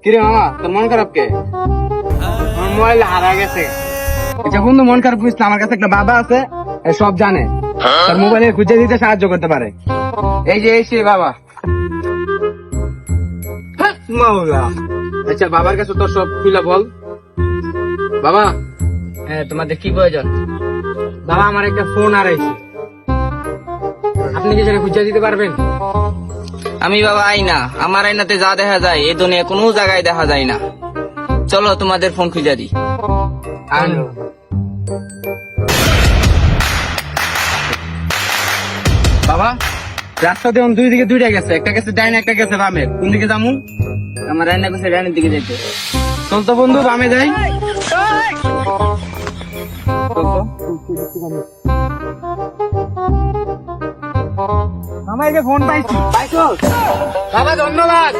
কিরে মামা, তোর মন খারাপ কে? আমার মোবাইল হারা গেছে। আচ্ছা বন্ধু, মন খারাপ করিস না, আমার কাছে একটা বাবা আছে, এ সব জানে, তোর মোবাইলে খুঁজে দিতে সাহায্য করতে পারে। এই যে এই সে বাবা। হ্যাঁ, মাওলা। আচ্ছা বাবার কাছে তোর সব খুলে বল। বাবা, হ্যাঁ তোমাদের কি প্রয়োজন? বাবা, আমার একটা ফোন হারাইছে, আপনি কি সেটা খুঁজে দিতে পারবেন? আমি বাবা আইনা, আমার আইনাতে যা দেখা যায় এ দুনিয়া কোনো জায়গায় দেখা যায় না। চলো তোমাদের ফোন খুঁজে দিই। আনো। বাবা, রাস্তা দেখুন দুই দিকে দুইটা গেছে, একটা গেছে ডাইনে, একটা গেছে বামে, কোন দিকে যামু? আমার আইনা কাছে ডানের দিকে যেতে। চল তো বন্ধু, বামে যাই। চল তো। মামা, এই যে ফোন পাইছি। বাবা ধন্যবাদ।